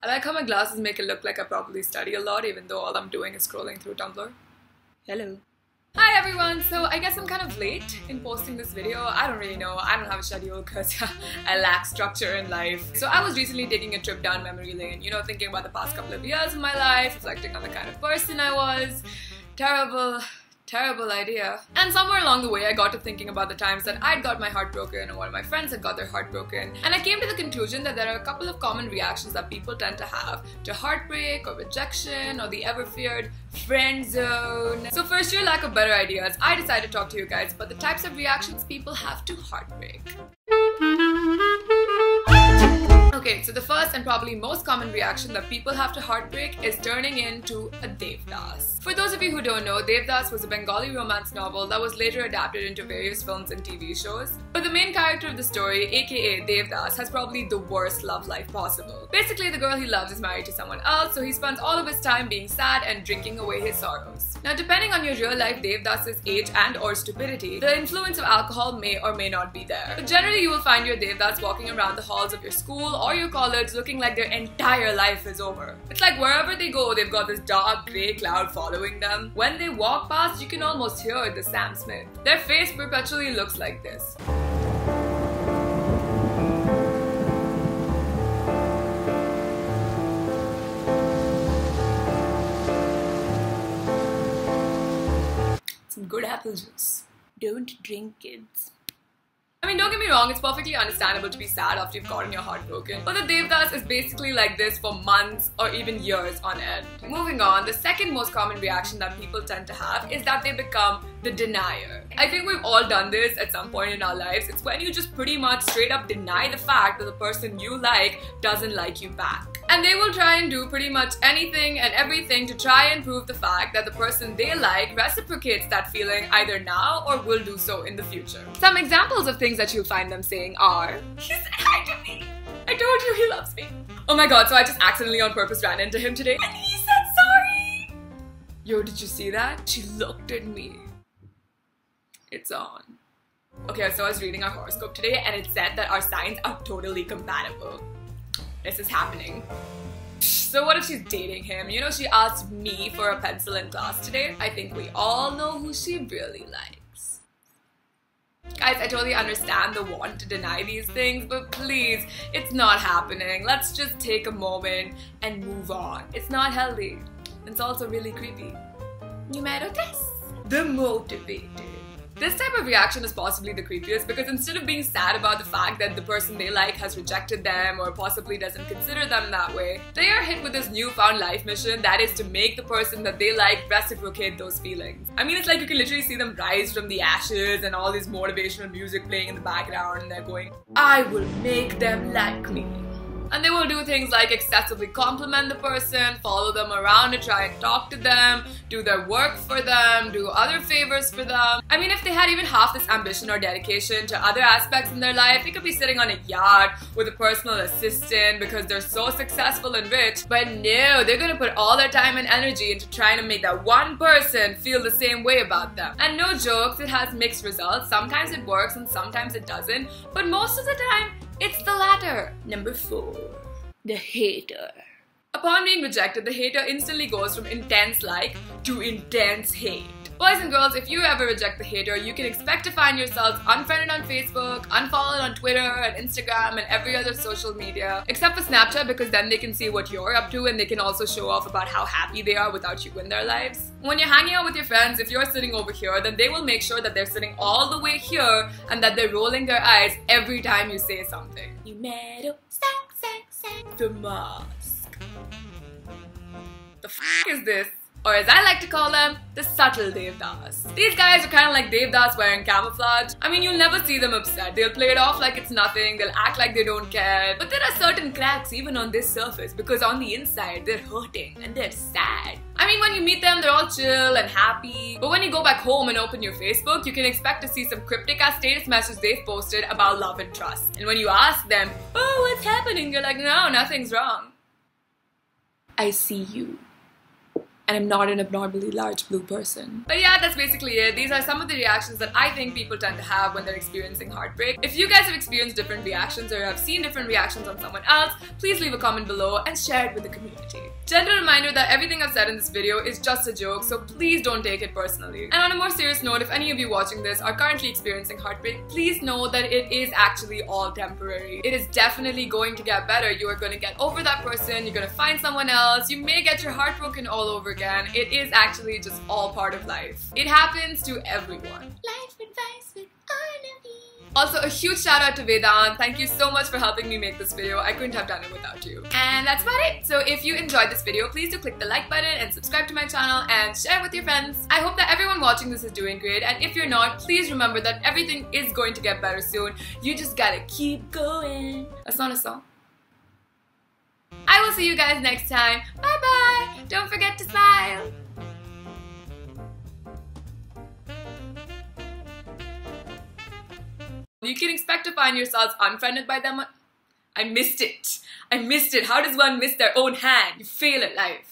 I like how my glasses make it look like I probably study a lot even though all I'm doing is scrolling through Tumblr. Hello. Hi everyone! So I guess I'm kind of late in posting this video. I don't really know. I don't have a schedule because I lack structure in life. So I was recently taking a trip down memory lane, you know, thinking about the past couple of years of my life, reflecting on the kind of person I was. Terrible idea. And somewhere along the way I got to thinking about the times that I'd got my heart broken and one of my friends had got their heart broken. And I came to the conclusion that there are a couple of common reactions that people tend to have to heartbreak or rejection or the ever feared friend zone. So for sheer lack of better ideas, I decided to talk to you guys about the types of reactions people have to heartbreak. Okay, so the first and probably most common reaction that people have to heartbreak is turning into a Devdas. For those of you who don't know, Devdas was a Bengali romance novel that was later adapted into various films and TV shows. But the main character of the story, aka Devdas, has probably the worst love life possible. Basically, the girl he loves is married to someone else, so he spends all of his time being sad and drinking away his sorrows. Now, depending on your real life Devdas' age and or stupidity, the influence of alcohol may or may not be there. But generally, you will find your Devdas walking around the halls of your school or your college looking like their entire life is over. It's like wherever they go, they've got this dark grey cloud following them. When they walk past, you can almost hear the Sam Smith. Their face perpetually looks like this. Some good apple juice. Don't drink, kids. I mean, don't get me wrong, it's perfectly understandable to be sad after you've gotten your heart broken. But the Devdas is basically like this for months or even years on end. Moving on, the second most common reaction that people tend to have is that they become the denier. I think we've all done this at some point in our lives. It's when you just pretty much straight up deny the fact that the person you like doesn't like you back. And they will try and do pretty much anything and everything to try and prove the fact that the person they like reciprocates that feeling either now or will do so in the future. Some examples of things that you'll find them saying are, "He said hi to me. I told you he loves me. Oh my god, so I just accidentally on purpose ran into him today and he said sorry. Yo, did you see that? She looked at me. It's on." Okay, so I was reading our horoscope today and it said that our signs are totally compatible. This is happening. So what if she's dating him? You know, she asked me for a pencil in class today. I think we all know who she really likes. Guys, I totally understand the want to deny these things, but please, it's not happening. Let's just take a moment and move on. It's not healthy. It's also really creepy. Numero tres. The motivated. This type of reaction is possibly the creepiest because instead of being sad about the fact that the person they like has rejected them or possibly doesn't consider them that way, they are hit with this newfound life mission that is to make the person that they like reciprocate those feelings. I mean, it's like you can literally see them rise from the ashes and all this motivational music playing in the background and they're going, "I will make them like me." And they will do things like excessively compliment the person, follow them around to try and talk to them, do their work for them, do other favors for them. I mean, if they had even half this ambition or dedication to other aspects in their life, they could be sitting on a yacht with a personal assistant because they're so successful and rich. But no, they're gonna put all their time and energy into trying to make that one person feel the same way about them. And no jokes, it has mixed results. Sometimes it works and sometimes it doesn't. But most of the time, it's the latter. Number 4. The hater. Upon being rejected, the hater instantly goes from intense like to intense hate. Boys and girls, if you ever reject the hater, you can expect to find yourselves unfriended on Facebook, unfollowed on Twitter and Instagram and every other social media, except for Snapchat because then they can see what you're up to and they can also show off about how happy they are without you in their lives. When you're hanging out with your friends, if you're sitting over here, then they will make sure that they're sitting all the way here and that they're rolling their eyes every time you say something. Numero the mask. The f is this? Or as I like to call them, the subtle Devdas. These guys are kind of like Devdas wearing camouflage. I mean, you'll never see them upset. They'll play it off like it's nothing, they'll act like they don't care. But there are certain cracks even on this surface because on the inside, they're hurting and they're sad. I mean, when you meet them, they're all chill and happy. But when you go back home and open your Facebook, you can expect to see some cryptic-ass status message they've posted about love and trust. And when you ask them, "Oh, what's happening?" They're like, "No, nothing's wrong." I see you. and I'm not an abnormally large blue person. But yeah, that's basically it. These are some of the reactions that I think people tend to have when they're experiencing heartbreak. If you guys have experienced different reactions or have seen different reactions on someone else, please leave a comment below and share it with the community. Gentle reminder that everything I've said in this video is just a joke, so please don't take it personally. And on a more serious note, if any of you watching this are currently experiencing heartbreak, please know that it is actually all temporary. It is definitely going to get better. You are going to get over that person, you're going to find someone else, you may get your heart broken all over again. It is actually just all part of life. It happens to everyone. Life advice with Annavi. Also, a huge shout out to Vedant. Thank you so much for helping me make this video. I couldn't have done it without you. And that's about it. So if you enjoyed this video, please do click the like button and subscribe to my channel and share with your friends. I hope that everyone watching this is doing great, and if you're not, please remember that everything is going to get better soon. You just gotta keep going. That's not a song. I will see you guys next time. Bye bye! Don't forget to smile! You can expect to find yourselves unfriended by them. I missed it. How does one miss their own hand? You fail at life.